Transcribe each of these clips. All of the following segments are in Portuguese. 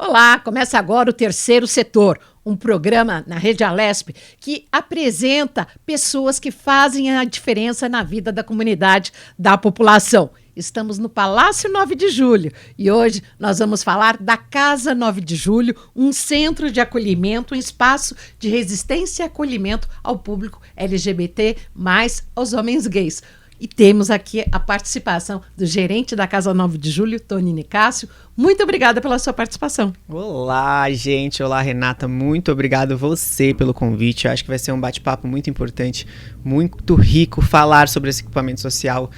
Olá, começa agora o Terceiro Setor, um programa na Rede Alesp que apresenta pessoas que fazem a diferença na vida da comunidade, da população. Estamos no Palácio 9 de Julho e hoje nós vamos falar da Casa 9 de Julho, um centro de acolhimento, um espaço de resistência e acolhimento ao público LGBT, mais aos homens gays. E temos aqui a participação do gerente da Casa 9 de Julho, Tony Nicásio. Muito obrigada pela sua participação. Olá, gente. Olá, Renata. Muito obrigado você pelo convite. Eu acho que vai ser um bate-papo muito importante, muito rico, falar sobre esse equipamento social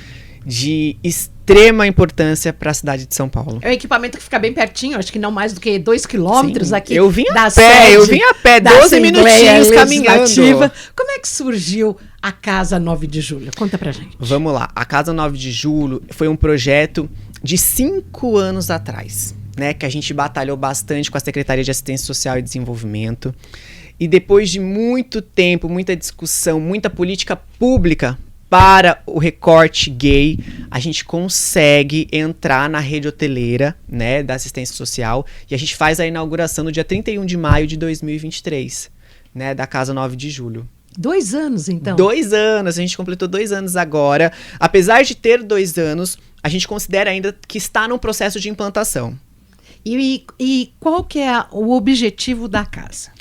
de extrema importância para a cidade de São Paulo. É um equipamento que fica bem pertinho, acho que não mais do que 2 quilômetros aqui. Eu vim a pé, 12 minutinhos caminhando. Como é que surgiu a Casa 9 de Julho? Conta pra gente. Vamos lá. A Casa 9 de Julho foi um projeto de 5 anos atrás, né, que a gente batalhou bastante com a Secretaria de Assistência Social e Desenvolvimento. E depois de muito tempo, muita discussão, muita política pública para o recorte gay, a gente consegue entrar na rede hoteleira, né, da assistência social, e a gente faz a inauguração no dia 31 de maio de 2023, né, da Casa 9 de Julho. 2 anos, então? 2 anos, a gente completou 2 anos agora. Apesar de ter 2 anos, a gente considera ainda que está num processo de implantação. E qual que é o objetivo da casa?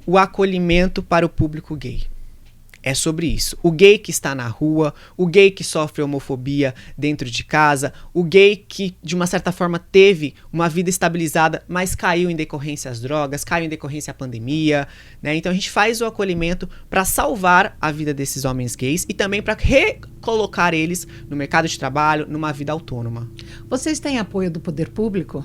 O acolhimento para o público gay. É sobre isso. O gay que está na rua, o gay que sofre homofobia dentro de casa, o gay que, de uma certa forma, teve uma vida estabilizada, mas caiu em decorrência às drogas, caiu em decorrência à pandemia, né? Então a gente faz o acolhimento para salvar a vida desses homens gays e também para recolocar eles no mercado de trabalho, numa vida autônoma. Vocês têm apoio do poder público?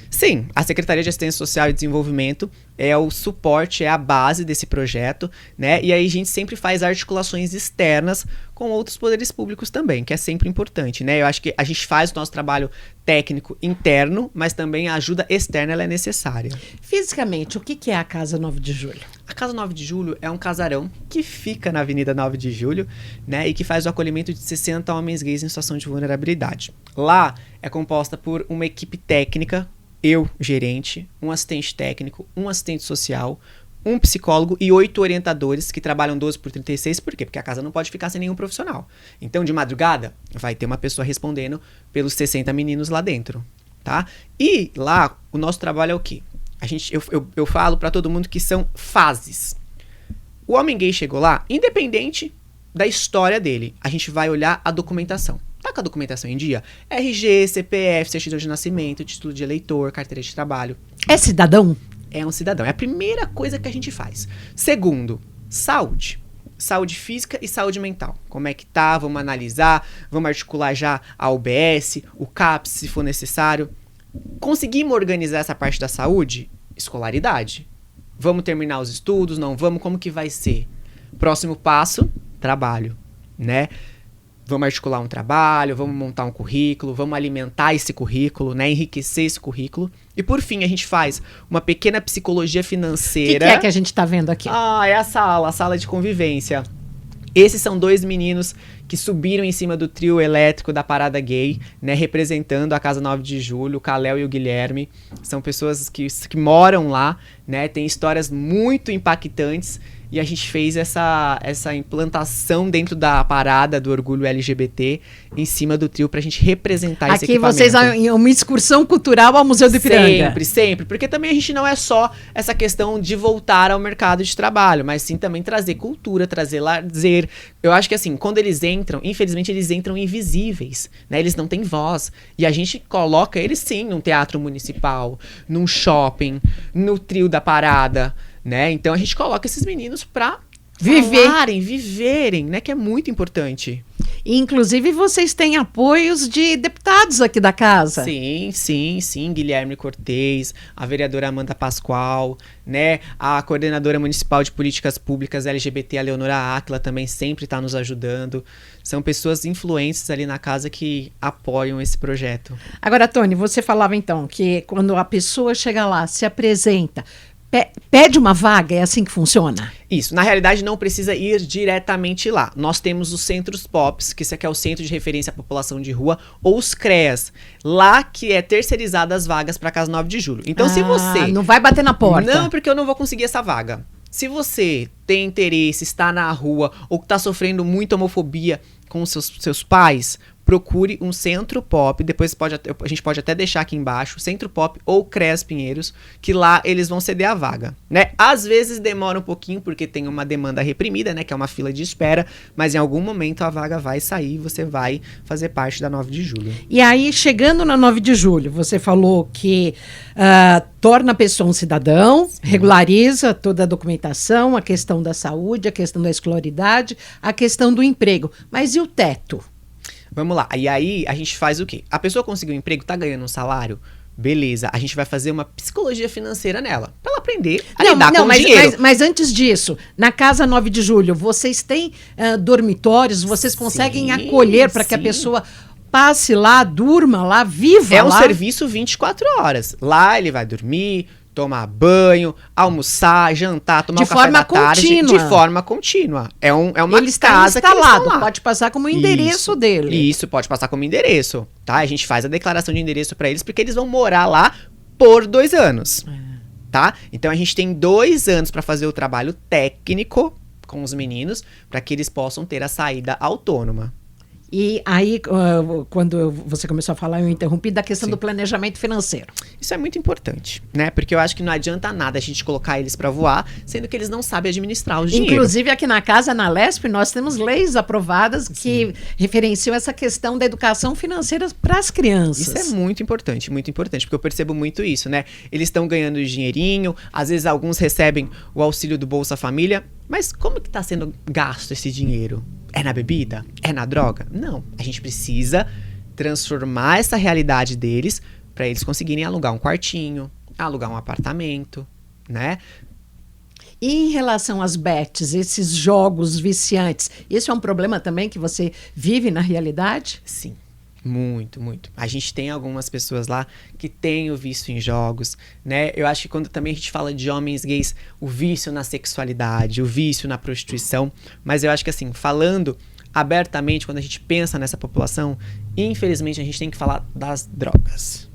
Sim, a Secretaria de Assistência Social e Desenvolvimento é o suporte, é a base desse projeto, né? E aí a gente sempre faz articulações externas com outros poderes públicos também, que é sempre importante, né? Eu acho que a gente faz o nosso trabalho técnico interno, mas também a ajuda externa ela é necessária. Fisicamente, o que é a Casa 9 de Julho? A Casa 9 de Julho é um casarão que fica na Avenida 9 de Julho, né? E que faz o acolhimento de 60 homens gays em situação de vulnerabilidade. Lá é composta por uma equipe técnica, eu, gerente, um assistente técnico, um assistente social, um psicólogo e 8 orientadores que trabalham 12 por 36. Por quê? Porque a casa não pode ficar sem nenhum profissional. Então, de madrugada, vai ter uma pessoa respondendo pelos 60 meninos lá dentro, tá? E lá, o nosso trabalho é o quê? Eu falo pra todo mundo que são fases. O homem gay chegou lá, independente da história dele, a gente vai olhar a documentação. Tá com a documentação em dia? RG, CPF, certidão de nascimento, título de eleitor, carteira de trabalho. É cidadão? É um cidadão. É a primeira coisa que a gente faz. Segundo, saúde. Saúde física e saúde mental. Como é que tá? Vamos analisar, vamos articular já a UBS, o CAPS, se for necessário. Conseguimos organizar essa parte da saúde? Escolaridade. Vamos terminar os estudos? Não vamos? Como que vai ser? Próximo passo, trabalho, né? Vamos articular um trabalho, vamos montar um currículo, vamos alimentar esse currículo, né? Enriquecer esse currículo. E por fim, a gente faz uma pequena psicologia financeira. O que é que a gente tá vendo aqui? É a sala de convivência. Esses são 2 meninos que subiram em cima do trio elétrico da Parada Gay, né? Representando a Casa 9 de Julho, o Caléu e o Guilherme. São pessoas que moram lá, né? Tem histórias muito impactantes. E a gente fez essa implantação dentro da parada do orgulho LGBT em cima do trio pra gente representar esse equipamento. Aqui vocês vão uma excursão cultural ao Museu do Ipiranga. Sempre. Porque também a gente não é só essa questão de voltar ao mercado de trabalho, mas sim também trazer cultura, trazer lazer. Eu acho que assim, quando eles entram, infelizmente eles entram invisíveis, né? Eles não têm voz. E a gente coloca eles sim num teatro municipal, num shopping, no trio da parada, né? Então a gente coloca esses meninos pra viverem, né? Que é muito importante. E, inclusive, vocês têm apoios de deputados aqui da casa. Sim. Guilherme Cortez, a vereadora Amanda Pascoal, né? A coordenadora municipal de políticas públicas LGBT, a Leonora Áquila, também sempre está nos ajudando. São pessoas influentes ali na casa que apoiam esse projeto. Agora, Tony, você falava então que quando a pessoa chega lá, se apresenta, pede uma vaga, é assim que funciona? Isso, na realidade não precisa ir diretamente lá. Nós temos os centros POPs, que isso aqui é o Centro de Referência à População de Rua, ou os CREAS, lá que é terceirizada as vagas para Casa 9 de Julho. Então se você... Não vai bater na porta. Não, porque eu não vou conseguir essa vaga. Se você tem interesse, está na rua, ou está sofrendo muita homofobia com seus pais, procure um Centro Pop, depois a gente pode até deixar aqui embaixo, Centro Pop ou CREAS Pinheiros, que lá eles vão ceder a vaga, né? Às vezes demora um pouquinho, porque tem uma demanda reprimida, né, que é uma fila de espera, mas em algum momento a vaga vai sair e você vai fazer parte da 9 de julho. E aí, chegando na 9 de julho, você falou que torna a pessoa um cidadão, regulariza toda a documentação, a questão da saúde, a questão da escolaridade, a questão do emprego. Mas e o teto? Vamos lá, e aí a gente faz o quê? A pessoa conseguiu um emprego, tá ganhando um salário, beleza, a gente vai fazer uma psicologia financeira nela, pra ela aprender a lidar com o dinheiro. Mas antes disso, na Casa 9 de Julho, vocês têm dormitórios, vocês conseguem acolher para que a pessoa passe lá, durma lá, viva lá? É um serviço 24 horas, lá ele vai dormir, tomar banho, almoçar, jantar, tomar um café da tarde. De forma contínua. É uma ele está casa instalado, que eles pode passar como endereço dele. Isso, pode passar como endereço, tá? A gente faz a declaração de endereço para eles, porque eles vão morar lá por 2 anos, tá? Então a gente tem 2 anos para fazer o trabalho técnico com os meninos, para que eles possam ter a saída autônoma. E aí, quando você começou a falar, eu interrompi, da questão do planejamento financeiro. Isso é muito importante, né? Porque eu acho que não adianta nada a gente colocar eles para voar, sendo que eles não sabem administrar o dinheiro. Inclusive, aqui na casa, na LESP, nós temos leis aprovadas que referenciam essa questão da educação financeira para as crianças. Isso é muito importante, porque eu percebo muito isso, né? Eles estão ganhando dinheirinho, às vezes alguns recebem o auxílio do Bolsa Família, mas como que está sendo gasto esse dinheiro? É na bebida? É na droga? Não. A gente precisa transformar essa realidade deles para eles conseguirem alugar um quartinho, alugar um apartamento, né? E em relação às bets, esses jogos viciantes, isso é um problema também que você vive na realidade? Sim. Muito, muito. A gente tem algumas pessoas lá que têm o vício em jogos, né? Eu acho que quando também a gente fala de homens gays, o vício na sexualidade, o vício na prostituição, mas eu acho que assim, falando abertamente, quando a gente pensa nessa população, infelizmente a gente tem que falar das drogas.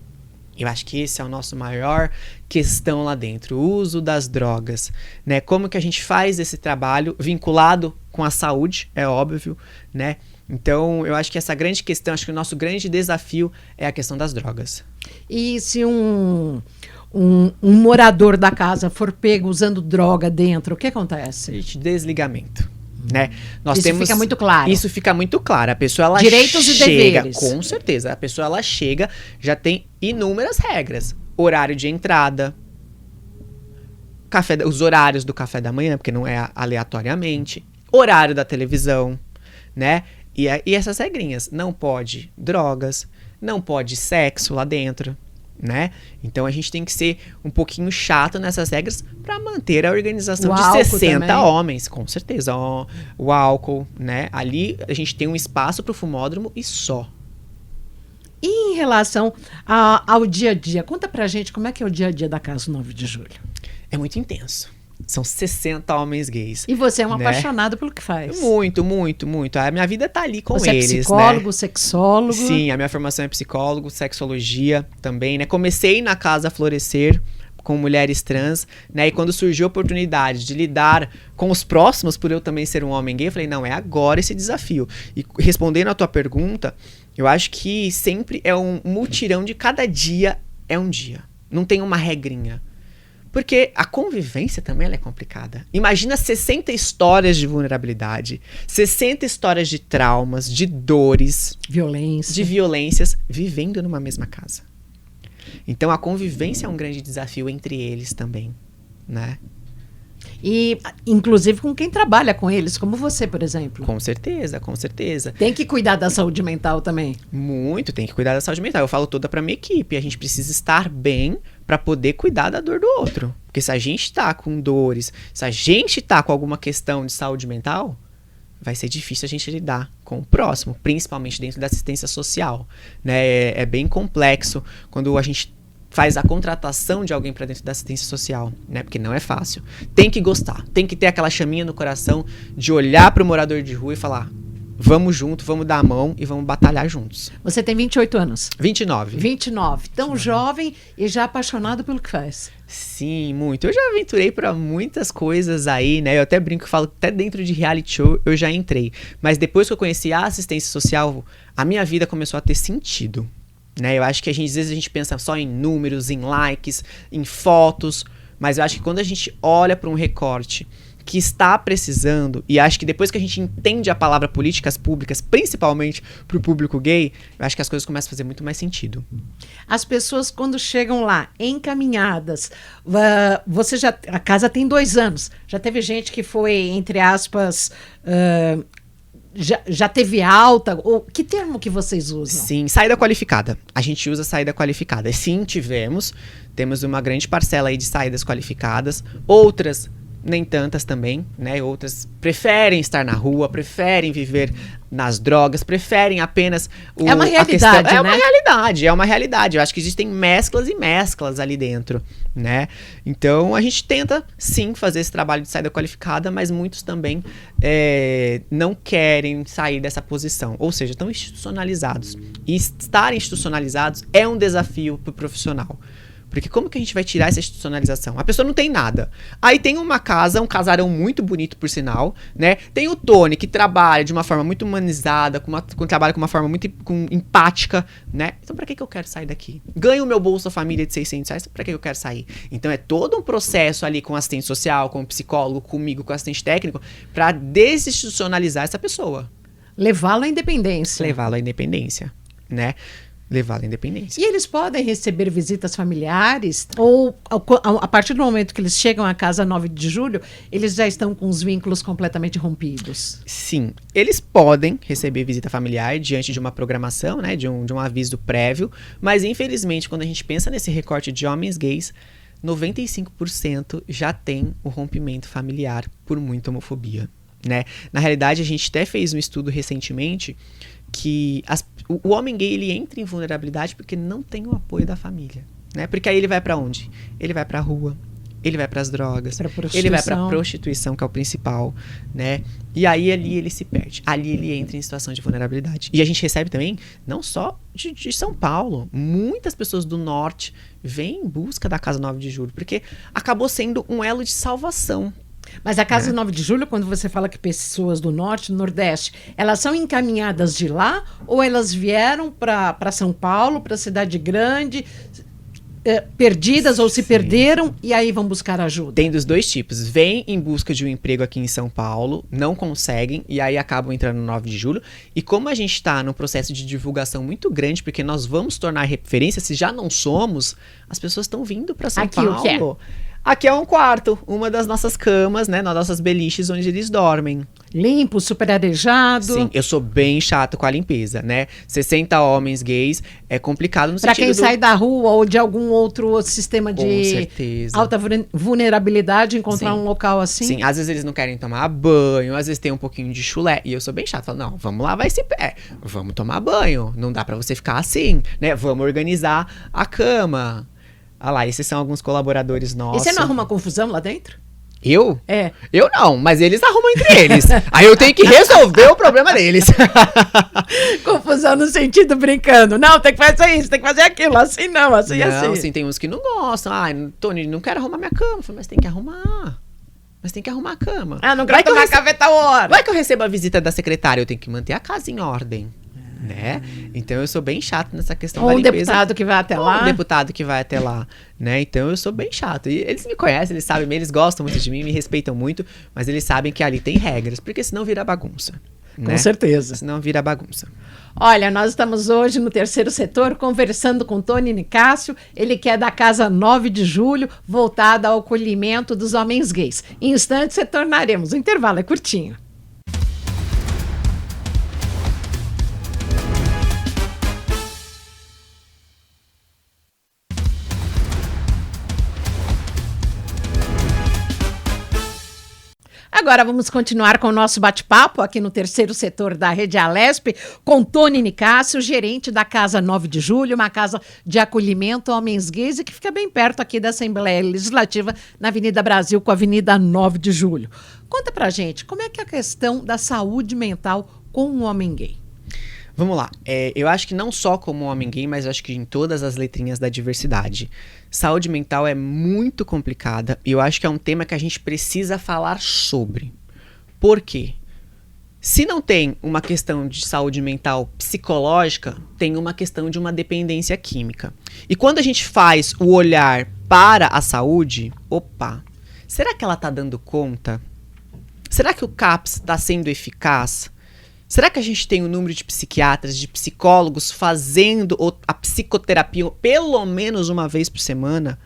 Eu acho que esse é o nosso maior questão lá dentro, o uso das drogas, né? Como que a gente faz esse trabalho vinculado com a saúde, é óbvio, né? Então, eu acho que essa grande questão, acho que o nosso grande desafio é a questão das drogas. E se um morador da casa for pego usando droga dentro, o que acontece? Desligamento, né? Isso fica muito claro. Isso fica muito claro. A pessoa, ela direitos chega, e deveres. Com certeza. A pessoa, ela chega, já tem inúmeras regras. Horário de entrada, os horários do café da manhã, porque não é aleatoriamente, horário da televisão, né? E essas regrinhas, não pode drogas, não pode sexo lá dentro, né? Então a gente tem que ser um pouquinho chato nessas regras para manter a organização de 60 também. Homens, com certeza. O álcool, né? Ali a gente tem um espaço para o fumódromo e só. E em relação ao dia a dia, conta pra gente como é que é o dia a dia da Casa 9 de Julho. É muito intenso. São 60 homens gays. E você é um apaixonado pelo que faz. Muito, muito, muito. A minha vida tá ali com eles, né? Você é psicólogo, né? sexólogo. Sim, a minha formação é psicólogo, sexologia também, né? Comecei na Casa Florescer com mulheres trans, né? E quando surgiu a oportunidade de lidar com os próximos, por eu também ser um homem gay, eu falei, não, é agora esse desafio. E respondendo a tua pergunta, eu acho que sempre é um mutirão de cada dia é um dia. Não tem uma regrinha. Porque a convivência também ela é complicada. Imagina 60 histórias de vulnerabilidade, 60 histórias de traumas, de dores, de violências, vivendo numa mesma casa. Então a convivência é um grande desafio entre eles também, né? E, inclusive, com quem trabalha com eles, como você, por exemplo. Com certeza, com certeza. Tem que cuidar da saúde mental também. Muito, tem que cuidar da saúde mental. Eu falo toda pra minha equipe. A gente precisa estar bem pra poder cuidar da dor do outro. Porque se a gente tá com dores, se a gente tá com alguma questão de saúde mental, vai ser difícil a gente lidar com o próximo, principalmente dentro da assistência social, né? É bem complexo quando a gente faz a contratação de alguém para dentro da assistência social, né? Porque não é fácil. Tem que gostar, tem que ter aquela chaminha no coração de olhar para o morador de rua e falar: vamos junto, vamos dar a mão e vamos batalhar juntos. Você tem 28 anos. 29. 29. Tão jovem e já apaixonado pelo que faz. Sim, muito. Eu já aventurei para muitas coisas aí, né? Eu até brinco, falo, até dentro de reality show eu já entrei. Mas depois que eu conheci a assistência social, a minha vida começou a ter sentido, né? Eu acho que às vezes a gente pensa só em números, em likes, em fotos, mas eu acho que quando a gente olha para um recorte que está precisando, e acho que depois que a gente entende a palavra políticas públicas, principalmente para o público gay, eu acho que as coisas começam a fazer muito mais sentido. As pessoas, quando chegam lá, encaminhadas, a casa tem 2 anos, já teve gente que foi, entre aspas, já teve alta, ou que termo que vocês usam? Sim, saída qualificada. A gente usa saída qualificada. Sim, temos uma grande parcela aí de saídas qualificadas, outras nem tantas também, né? Outras preferem estar na rua, preferem viver nas drogas, preferem apenas é uma realidade, né? É uma realidade. Eu acho que existem mesclas e mesclas ali dentro, né? Então a gente tenta sim fazer esse trabalho de saída qualificada, mas muitos também não querem sair dessa posição, ou seja, estão institucionalizados. E estar institucionalizados é um desafio para o profissional. Porque como que a gente vai tirar essa institucionalização? A pessoa não tem nada. Aí tem uma casa, um casarão muito bonito, por sinal, né? Tem o Tony, que trabalha de uma forma muito humanizada, trabalha com uma forma muito empática, né? Então pra que eu quero sair daqui? Ganho o meu Bolsa Família de R$600, pra que eu quero sair? Então é todo um processo ali com assistente social, com psicólogo, comigo, com assistente técnico, pra desinstitucionalizar essa pessoa. Levá-lo à independência. Levá-lo à independência, né? Levá-lo à independência. E eles podem receber visitas familiares? Ou a partir do momento que eles chegam à casa 9 de julho, eles já estão com os vínculos completamente rompidos? Sim, eles podem receber visita familiar diante de uma programação, né, de um aviso prévio, mas infelizmente quando a gente pensa nesse recorte de homens gays, 95% já tem o rompimento familiar por muita homofobia, né? Na realidade, a gente até fez um estudo recentemente que o homem gay ele entra em vulnerabilidade porque não tem o apoio da família, né? Porque aí ele vai pra onde? Ele vai pra rua, ele vai pras drogas, ele vai pra prostituição, que é o principal, né? E aí ali ele se perde, ali ele entra em situação de vulnerabilidade. E a gente recebe também, não só de São Paulo, muitas pessoas do norte vêm em busca da Casa 9 de Julho, porque acabou sendo um elo de salvação. Mas a Casa 9 de Julho, quando você fala que pessoas do Norte, do Nordeste, elas são encaminhadas de lá ou elas vieram para São Paulo, para a cidade grande, perdidas ou se perderam e aí vão buscar ajuda? Tem dos dois tipos. Vêm em busca de um emprego aqui em São Paulo, não conseguem e aí acabam entrando no 9 de julho. E como a gente está num processo de divulgação muito grande, porque nós vamos tornar referência, se já não somos, as pessoas estão vindo para São Paulo. O que é? Aqui é um quarto, uma das nossas camas, né, nas nossas beliches onde eles dormem. Limpo, super arejado. Sim, eu sou bem chato com a limpeza, né? 60 homens gays é complicado no sentido Pra quem sai da rua ou de algum outro sistema de Com certeza. alta vulnerabilidade, encontrar um local assim. Sim, às vezes eles não querem tomar banho, às vezes tem um pouquinho de chulé. E eu sou bem chato, falo, não, vamos lavar esse pé, vamos tomar banho, não dá pra você ficar assim, né? Vamos organizar a cama. Ah lá, esses são alguns colaboradores nossos. E você não arruma confusão lá dentro? Eu? É. Eu não, mas eles arrumam entre eles. Aí eu tenho que resolver o problema deles. Confusão no sentido brincando. Não, tem que fazer isso, tem que fazer aquilo. Assim não, assim. Não, assim, tem uns que não gostam. Tony, não quero arrumar minha cama. Eu falei, mas tem que arrumar. Mas tem que arrumar a cama. Não quero tomar café tal hora. Vai que eu recebo a visita da secretária, eu tenho que manter a casa em ordem. Né? Então eu sou bem chato nessa questão da limpeza. Ou um deputado que vai até lá. Um deputado que vai até lá, né? Então eu sou bem chato. E eles me conhecem, eles sabem, eles gostam muito de mim, me respeitam muito, mas eles sabem que ali tem regras, porque senão vira bagunça. Com certeza. Senão vira bagunça. Olha, nós estamos hoje no Terceiro Setor conversando com Tony Nicásio, ele que é da Casa 9 de Julho, voltada ao acolhimento dos homens gays. Em instantes retornaremos, o intervalo é curtinho. Agora vamos continuar com o nosso bate-papo aqui no terceiro setor da Rede Alesp com Tony Nicásio, gerente da Casa 9 de Julho, uma casa de acolhimento a homens gays e que fica bem perto aqui da Assembleia Legislativa, na Avenida Brasil com a Avenida 9 de Julho. Conta pra gente, como é que é a questão da saúde mental com um homem gay? Vamos lá, eu acho que não só como homem gay, mas eu acho que em todas as letrinhas da diversidade. Saúde mental é muito complicada e eu acho que é um tema que a gente precisa falar sobre. Por quê? Se não tem uma questão de saúde mental psicológica, tem uma questão de uma dependência química. E quando a gente faz o olhar para a saúde, será que ela está dando conta? Será que o CAPS está sendo eficaz? Será que a gente tem um número de psiquiatras, de psicólogos fazendo a psicoterapia pelo menos uma vez por semana?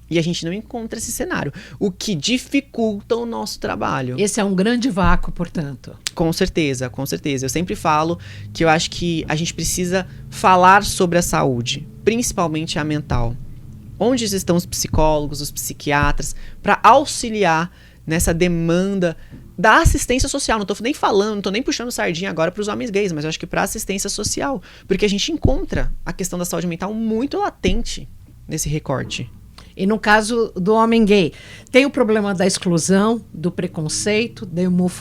E a gente não encontra esse cenário, o que dificulta o nosso trabalho. Esse é um grande vácuo, portanto. Com certeza, com certeza. Eu sempre falo que eu acho que a gente precisa falar sobre a saúde, principalmente a mental. Onde estão os psicólogos, os psiquiatras, para auxiliar nessa demanda da assistência social. Não tô nem falando, não tô nem puxando sardinha agora para os homens gays, mas eu acho que para assistência social, porque a gente encontra a questão da saúde mental muito latente nesse recorte. E no caso do homem gay, tem o problema da exclusão, do preconceito,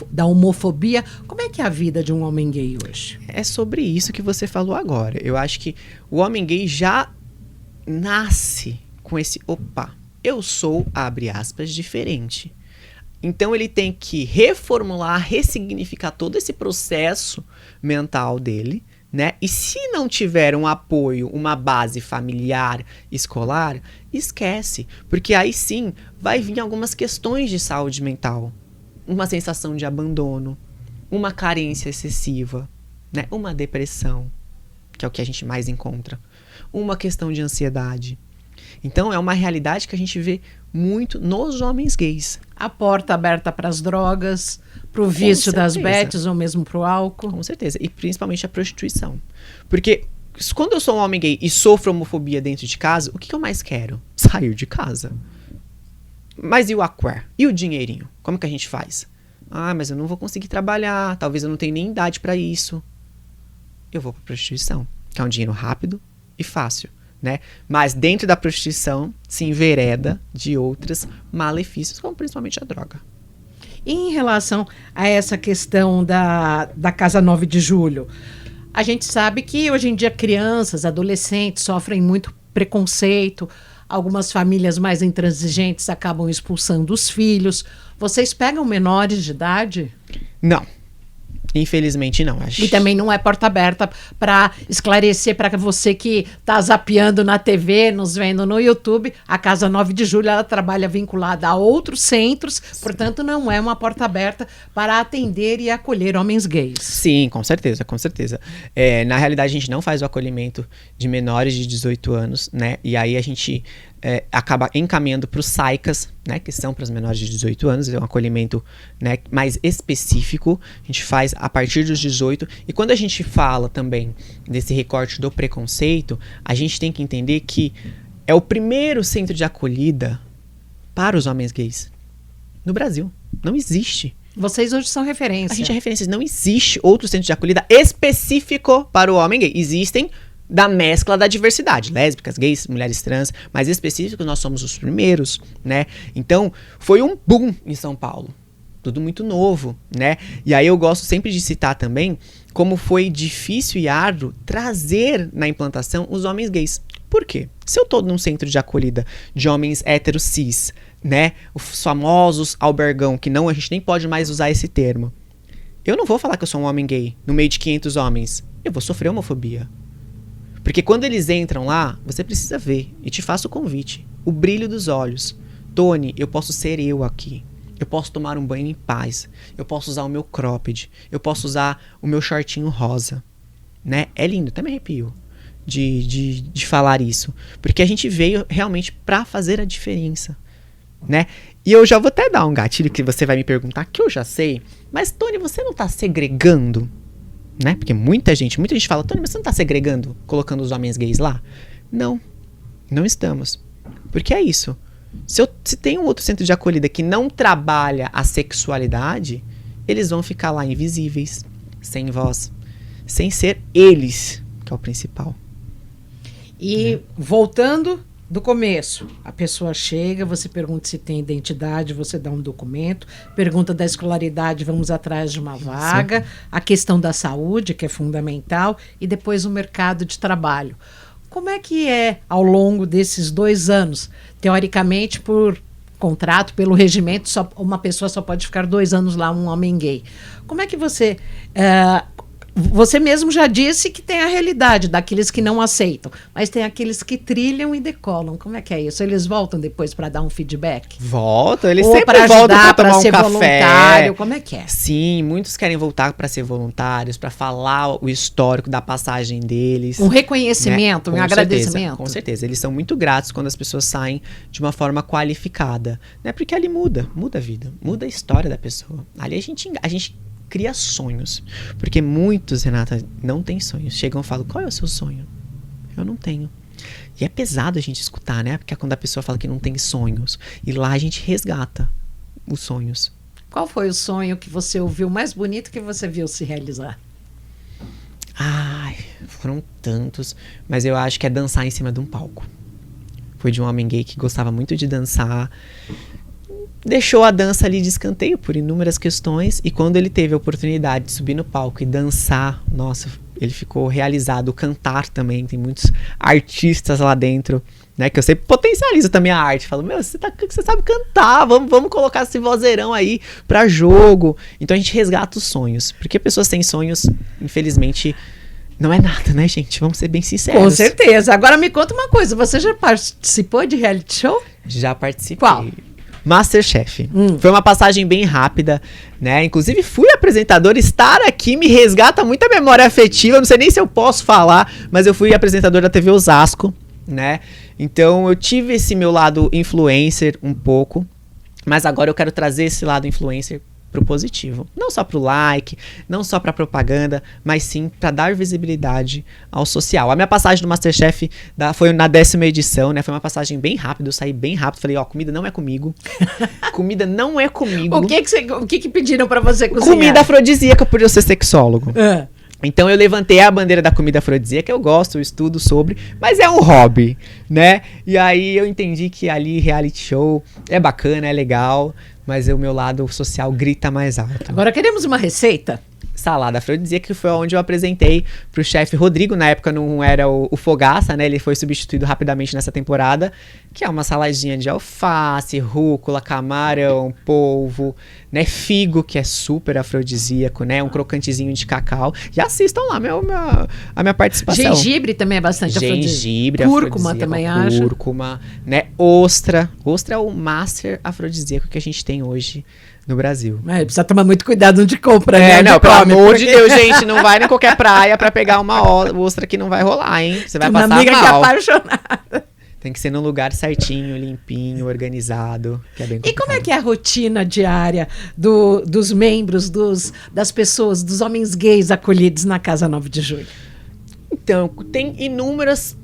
da homofobia. Como é que é a vida de um homem gay hoje? É sobre isso que você falou agora. Eu acho que o homem gay já nasce com esse eu sou, abre aspas, diferente. Então ele tem que reformular, ressignificar todo esse processo mental dele, né? E se não tiver um apoio, uma base familiar, escolar, esquece. Porque aí sim vai vir algumas questões de saúde mental. Uma sensação de abandono, uma carência excessiva, né? Uma depressão, que é o que a gente mais encontra. Uma questão de ansiedade. Então é uma realidade que a gente vê muito nos homens gays. A porta aberta para as drogas, para o vício das bets ou mesmo para o álcool. Com certeza. E principalmente a prostituição. Porque quando eu sou um homem gay e sofro homofobia dentro de casa, o que eu mais quero? Sair de casa. Mas e o aquar? E o dinheirinho? Como que a gente faz? Mas eu não vou conseguir trabalhar. Talvez eu não tenha nem idade para isso. Eu vou para prostituição, que é um dinheiro rápido e fácil. Né? Mas dentro da prostituição se envereda de outros malefícios, como principalmente a droga. E em relação a essa questão da Casa 9 de Julho, a gente sabe que hoje em dia crianças, adolescentes sofrem muito preconceito, algumas famílias mais intransigentes acabam expulsando os filhos. Vocês pegam menores de idade? Não. Infelizmente não. E também não é porta aberta para esclarecer para você que está zapeando na TV, nos vendo no YouTube. A Casa 9 de Julho ela trabalha vinculada a outros centros, portanto não é uma porta aberta para atender e acolher homens gays. Sim, com certeza, com certeza. Na realidade a gente não faz o acolhimento de menores de 18 anos, né? E aí a gente acaba encaminhando para os SAICAS, né, que são para os menores de 18 anos, é um acolhimento, né, mais específico, a gente faz a partir dos 18, e quando a gente fala também desse recorte do preconceito, a gente tem que entender que é o primeiro centro de acolhida para os homens gays no Brasil, não existe. Vocês hoje são referência. A gente é referência, não existe outro centro de acolhida específico para o homem gay, existem da mescla da diversidade, lésbicas, gays, mulheres trans, mas específico nós somos os primeiros, né? Então, foi um boom em São Paulo. Tudo muito novo, né? E aí eu gosto sempre de citar também como foi difícil e árduo trazer na implantação os homens gays. Por quê? Se eu tô num centro de acolhida de homens héteros cis, né? Os famosos albergão, que não, a gente nem pode mais usar esse termo. Eu não vou falar que eu sou um homem gay no meio de 500 homens. Eu vou sofrer homofobia. Porque quando eles entram lá, você precisa ver. E te faço o convite. O brilho dos olhos. Tony, eu posso ser eu aqui. Eu posso tomar um banho em paz. Eu posso usar o meu cropped. Eu posso usar o meu shortinho rosa. Né? É lindo, até me arrepio de falar isso. Porque a gente veio realmente pra fazer a diferença. Né? E eu já vou até dar um gatilho que você vai me perguntar, que eu já sei. Mas, Tony, você não tá segregando? Né? Porque muita gente fala, Tony, mas você não tá segregando, colocando os homens gays lá? Não, não estamos. Porque é isso. Se eu se tem um outro centro de acolhida que não trabalha a sexualidade, eles vão ficar lá invisíveis, sem voz, sem ser eles, que é o principal. E voltando do começo, a pessoa chega, você pergunta se tem identidade, você dá um documento, pergunta da escolaridade, vamos atrás de uma vaga, a questão da saúde, que é fundamental, e depois o mercado de trabalho. Como é que é ao longo desses 2 anos? Teoricamente, por contrato, pelo regimento, uma pessoa só pode ficar 2 anos lá, um homem gay. Como é que você... Você mesmo já disse que tem a realidade daqueles que não aceitam, mas tem aqueles que trilham e decolam. Como é que é isso? Eles voltam depois para dar um feedback? Voltam, eles ou sempre voltam para tomar um café. Voluntário, como é que é? Sim, muitos querem voltar para ser voluntários, para falar o histórico da passagem deles. Um reconhecimento, né? Um agradecimento. Com certeza, eles são muito gratos quando as pessoas saem de uma forma qualificada, né? Porque ali muda a vida, muda a história da pessoa. Ali a gente cria sonhos. Porque muitos, Renata, não têm sonhos. Chegam e falam, qual é o seu sonho? Eu não tenho. E é pesado a gente escutar, né? Porque é quando a pessoa fala que não tem sonhos. E lá a gente resgata os sonhos. Qual foi o sonho que você ouviu mais bonito que você viu se realizar? Ai, foram tantos. Mas eu acho que é dançar em cima de um palco. Foi de um homem gay que gostava muito de dançar. Deixou a dança ali de escanteio por inúmeras questões, e quando ele teve a oportunidade de subir no palco e dançar, nossa, ele ficou realizado. Cantar também, tem muitos artistas lá dentro, né, que eu sempre potencializo também a arte, falo, você sabe cantar, vamos colocar esse vozeirão aí pra jogo. Então a gente resgata os sonhos, porque pessoas sem sonhos, infelizmente, não é nada, né, gente? Vamos ser bem sinceros. Com certeza. Agora me conta uma coisa, você já participou de reality show? Já participei. Qual? Masterchef. Foi uma passagem bem rápida, né? Inclusive fui apresentador, estar aqui me resgata muita memória afetiva, não sei nem se eu posso falar, mas eu fui apresentador da TV Osasco, né? Então eu tive esse meu lado influencer um pouco, mas agora eu quero trazer esse lado influencer pro positivo. Não só pro like, não só pra propaganda, mas sim pra dar visibilidade ao social. A minha passagem no Masterchef foi na 10ª edição, né? Foi uma passagem bem rápida, eu saí bem rápido. Falei, comida não é comigo. Comida não é comigo. O que pediram pra você cozinhar? Comida afrodisíaca por eu ser sexólogo. Então eu levantei a bandeira da comida afrodisíaca, eu gosto, eu estudo sobre, mas é um hobby, né? E aí eu entendi que ali reality show é bacana, é legal, mas o meu lado social grita mais alto. Agora queremos uma receita. Salada afrodisíaca, que foi onde eu apresentei pro chefe Rodrigo, na época não era o Fogaça, né? Ele foi substituído rapidamente nessa temporada, que é uma saladinha de alface, rúcula, camarão, polvo, né? Figo, que é super afrodisíaco, né? Um crocantezinho de cacau. E assistam lá a minha participação. Gengibre também é bastante afrodisíaco. Gengibre, cúrcuma também acho. Cúrcuma, né? Ostra. Ostra é o master afrodisíaco que a gente tem hoje no Brasil. Precisa tomar muito cuidado onde compra, né? Não, pelo amor de Deus, gente, não vai em qualquer praia pra pegar uma ostra que não vai rolar, hein? Você vai passar mal. Uma amiga que é apaixonada. Tem que ser num lugar certinho, limpinho, organizado, que é bem complicado. E como é que é a rotina diária dos membros, das pessoas, dos homens gays acolhidos na Casa 9 de Julho? Então, tem inúmeras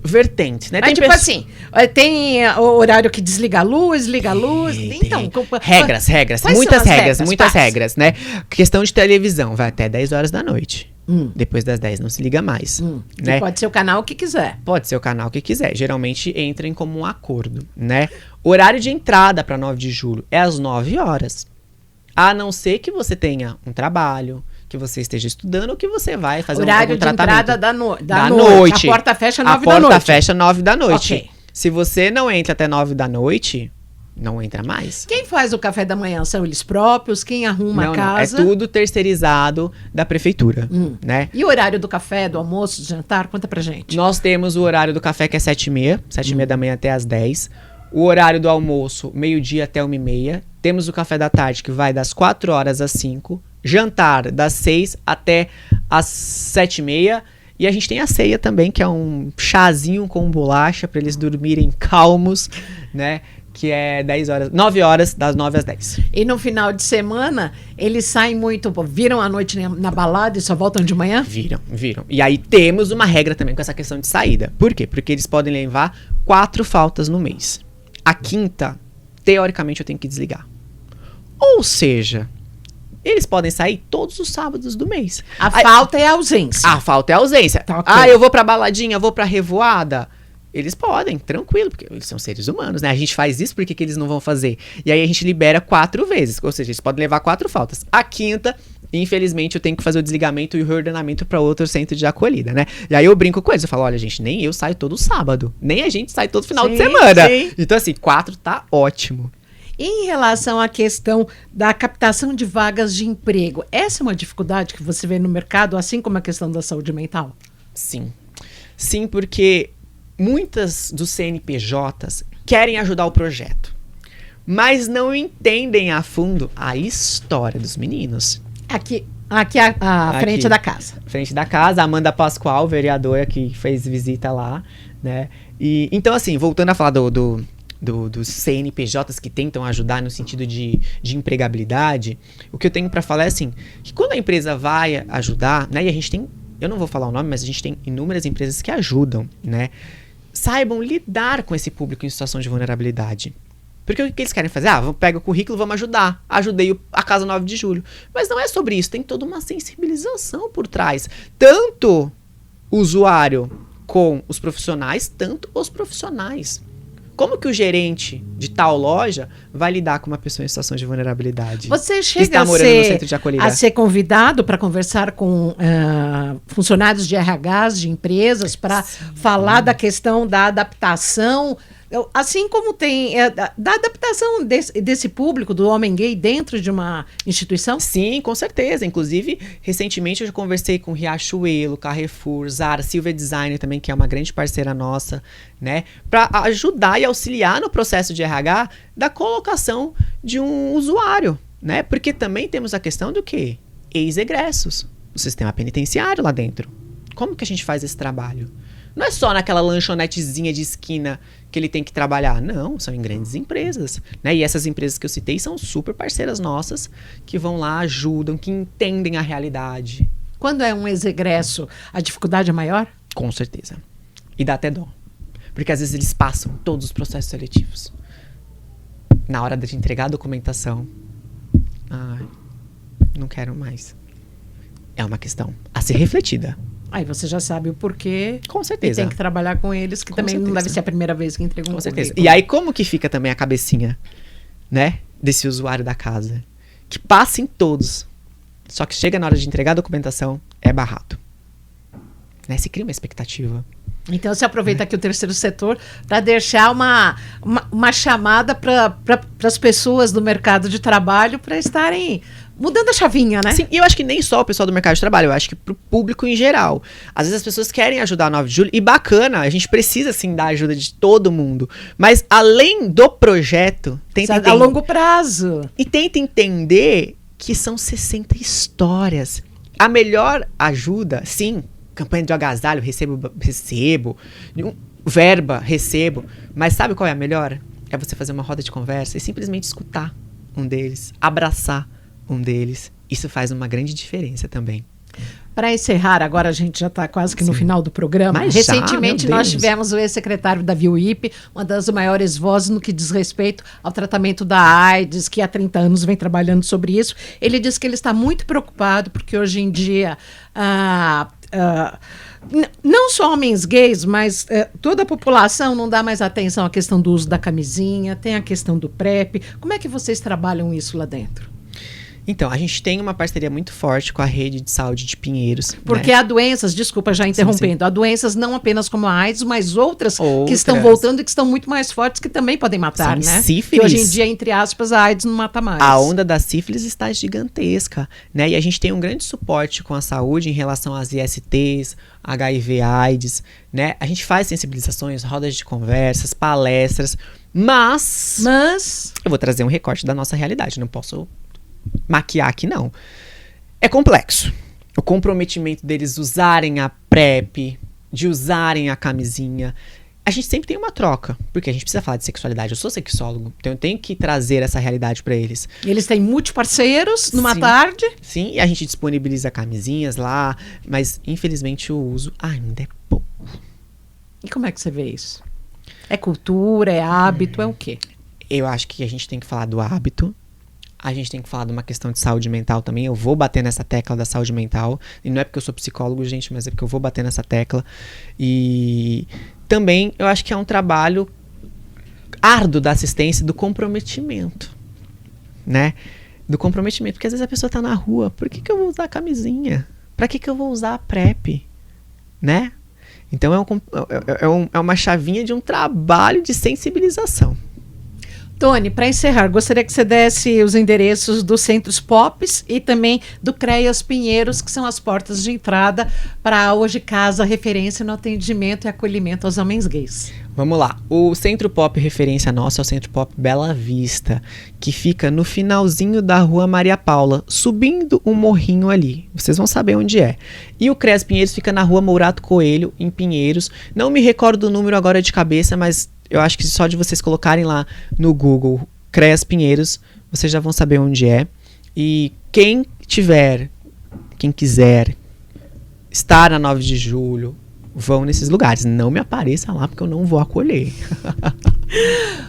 vertentes, né? Mas assim, tem o horário que desliga a luz, liga a luz. Então, regras, muitas regras, né? Questão de televisão, vai até 10 horas da noite. Depois das 10 não se liga mais. Né? Pode ser o canal que quiser. Pode ser o canal que quiser. Geralmente entra em comum acordo, né? Horário de entrada para 9 de julho é às 9 horas. A não ser que você tenha um trabalho, que você esteja estudando ou que você vai fazer um tratamento. Horário de entrada da noite. A porta fecha 9 da noite. A porta fecha 9 da noite. Okay. Se você não entra até 9 da noite, não entra mais. Quem faz o café da manhã? São eles próprios? Quem arruma a casa? Não, é tudo terceirizado da prefeitura, né? E o horário do café, do almoço, do jantar? Conta pra gente. Nós temos o horário do café que é 7h30, 7h30 da manhã até as 10. O horário do almoço, meio-dia até 1h30. Temos o café da tarde, que vai das 4 horas às 5. Jantar, das 6 até as 7h30. E a gente tem a ceia também, que é um chazinho com bolacha, para eles dormirem calmos, né? Que é 9 horas, das 9 às 10. E no final de semana, eles saem muito, viram a noite na balada e só voltam de manhã? Viram. E aí temos uma regra também com essa questão de saída. Por quê? Porque eles podem levar 4 faltas no mês. A quinta teoricamente eu tenho que desligar. Ou seja, eles podem sair todos os sábados do mês. Falta é a ausência. A falta é a ausência. Tá, okay. Eu vou pra baladinha, vou pra revoada. Eles podem, tranquilo, porque eles são seres humanos, né? A gente faz isso, por que eles não vão fazer? E aí a gente libera 4 vezes, ou seja, eles podem levar 4 faltas. A quinta, infelizmente, eu tenho que fazer o desligamento e o reordenamento para outro centro de acolhida, né? E aí eu brinco com eles, eu falo, olha, gente, nem eu saio todo sábado, nem a gente sai todo final de semana. Sim. Então, assim, 4 tá ótimo. Em relação à questão da captação de vagas de emprego, essa é uma dificuldade que você vê no mercado, assim como a questão da saúde mental? Sim. Sim, porque muitas dos CNPJs querem ajudar o projeto, mas não entendem a fundo a história dos meninos. Aqui à frente da casa. Frente da casa, Amanda Pascoal, vereadora que fez visita lá, né? E, então, assim, voltando a falar dos CNPJs que tentam ajudar no sentido de empregabilidade, o que eu tenho para falar é assim, que quando a empresa vai ajudar, né? E a gente tem, eu não vou falar o nome, mas a gente tem inúmeras empresas que ajudam, né? Saibam lidar com esse público em situação de vulnerabilidade. Porque o que eles querem fazer? Pega o currículo, vamos ajudar. Ajudei a Casa 9 de Julho. Mas não é sobre isso, tem toda uma sensibilização por trás. Tanto o usuário com os profissionais, tanto os profissionais. Como que o gerente de tal loja vai lidar com uma pessoa em situação de vulnerabilidade? Você chega a ser convidado para conversar com funcionários de RHs, de empresas, para falar da questão da adaptação, assim como tem da adaptação desse público, do homem gay, dentro de uma instituição? Sim, com certeza. Inclusive, recentemente eu já conversei com Riachuelo, Carrefour, Zara, Silvia Designer também, que é uma grande parceira nossa, né? Para ajudar e auxiliar no processo de RH da colocação de um usuário, né? Porque também temos a questão do quê? Ex-egressos, o sistema penitenciário lá dentro. Como que a gente faz esse trabalho? Não é só naquela lanchonetezinha de esquina que ele tem que trabalhar. Não, são em grandes empresas, né? E essas empresas que eu citei são super parceiras nossas, que vão lá, ajudam, que entendem a realidade. Quando é um ex-egresso, a dificuldade é maior? Com certeza. E dá até dó. Porque às vezes eles passam todos os processos seletivos. Na hora de entregar a documentação, não quero mais. É uma questão a ser refletida. Aí você já sabe o porquê. Com certeza. E tem que trabalhar com eles, que com também certeza. Não deve ser a primeira vez que entregam um currículo. E aí como que fica também a cabecinha, né, desse usuário da casa? Que passa em todos. Só que chega na hora de entregar a documentação, é barrado. Né? Se cria uma expectativa. Então você aproveita aqui o terceiro setor para deixar uma chamada para as pessoas do mercado de trabalho para estarem mudando a chavinha, né? Sim, e eu acho que nem só o pessoal do mercado de trabalho, eu acho que pro público em geral. Às vezes as pessoas querem ajudar a 9 de julho, e bacana, a gente precisa sim dar ajuda de todo mundo. Mas além do projeto, tenta a longo prazo. E tenta entender que são 60 histórias. A melhor ajuda, sim, campanha de agasalho, recebo, verba, recebo. Mas sabe qual é a melhor? É você fazer uma roda de conversa e simplesmente escutar um deles, abraçar um deles. Isso faz uma grande diferença também. Para encerrar, agora a gente já está quase que no final do programa. Mas recentemente nós tivemos o ex-secretário da VIUIP, uma das maiores vozes no que diz respeito ao tratamento da AIDS, que há 30 anos vem trabalhando sobre isso. Ele diz que ele está muito preocupado porque hoje em dia não só homens gays, mas toda a população não dá mais atenção à questão do uso da camisinha, tem a questão do PrEP. Como é que vocês trabalham isso lá dentro? Então, a gente tem uma parceria muito forte com a rede de saúde de Pinheiros. Porque né? há doenças, desculpa já interrompendo, sim. Há doenças não apenas como a AIDS, mas outras que estão voltando e que estão muito mais fortes, que também podem matar, sim, né? Sífilis. Que hoje em dia, entre aspas, a AIDS não mata mais. A onda da sífilis está gigantesca, né? E a gente tem um grande suporte com a saúde em relação às ISTs, HIV, AIDS, né? A gente faz sensibilizações, rodas de conversas, palestras, mas eu vou trazer um recorte da nossa realidade, não posso maquiar aqui não. É complexo. O comprometimento deles usarem a PrEP, de usarem a camisinha. A gente sempre tem uma troca, porque a gente precisa falar de sexualidade. Eu sou sexólogo, então eu tenho que trazer essa realidade para eles. Eles têm multiparceiros numa tarde? Sim, e a gente disponibiliza camisinhas lá, mas infelizmente o uso ainda é pouco. E como é que você vê isso? É cultura, é hábito, é o quê? Eu acho que a gente tem que falar do hábito, a gente tem que falar de uma questão de saúde mental também. Eu vou bater nessa tecla da saúde mental. E não é porque eu sou psicólogo, gente, mas é porque eu vou bater nessa tecla. E também eu acho que é um trabalho árduo da assistência, do comprometimento, né? Do comprometimento. Porque às vezes a pessoa tá na rua. Por que eu vou usar camisinha? Pra que eu vou usar a PrEP? Né? Então é uma chavinha de um trabalho de sensibilização. Tony, para encerrar, gostaria que você desse os endereços dos Centros POPs e também do CREAS Pinheiros, que são as portas de entrada para a Hoje Casa, referência no atendimento e acolhimento aos homens gays. Vamos lá. O Centro Pop referência nossa é o Centro Pop Bela Vista, que fica no finalzinho da Rua Maria Paula, subindo um morrinho ali. Vocês vão saber onde é. E o CREAS Pinheiros fica na Rua Mourato Coelho, em Pinheiros. Não me recordo o número agora de cabeça, mas eu acho que só de vocês colocarem lá no Google CREAS Pinheiros, vocês já vão saber onde é. E quem quiser estar na 9 de julho, vão nesses lugares. Não me apareça lá, porque eu não vou acolher.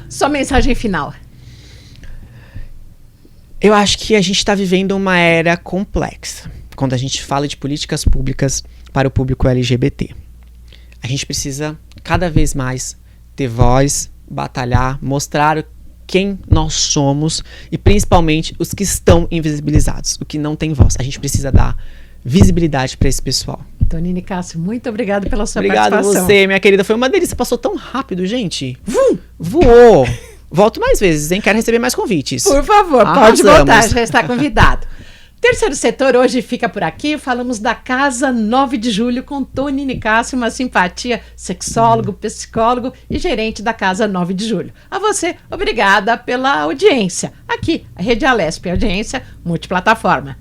Sua mensagem final. Eu acho que a gente está vivendo uma era complexa quando a gente fala de políticas públicas para o público LGBT. A gente precisa cada vez mais ter voz, batalhar, mostrar quem nós somos e principalmente os que estão invisibilizados, o que não tem voz. A gente precisa dar visibilidade para esse pessoal. Tony Nicásio, muito obrigado pela sua participação. Obrigado você, minha querida. Foi uma delícia. Passou tão rápido, gente. Voou. Volto mais vezes, hein? Quero receber mais convites. Por favor, pode voltar, já está convidado. Terceiro Setor hoje fica por aqui. Falamos da Casa 9 de Julho com Tony Nicásio, uma simpatia, sexólogo, psicólogo e gerente da Casa 9 de Julho. A você, obrigada pela audiência. Aqui, a Rede Alesp, audiência multiplataforma.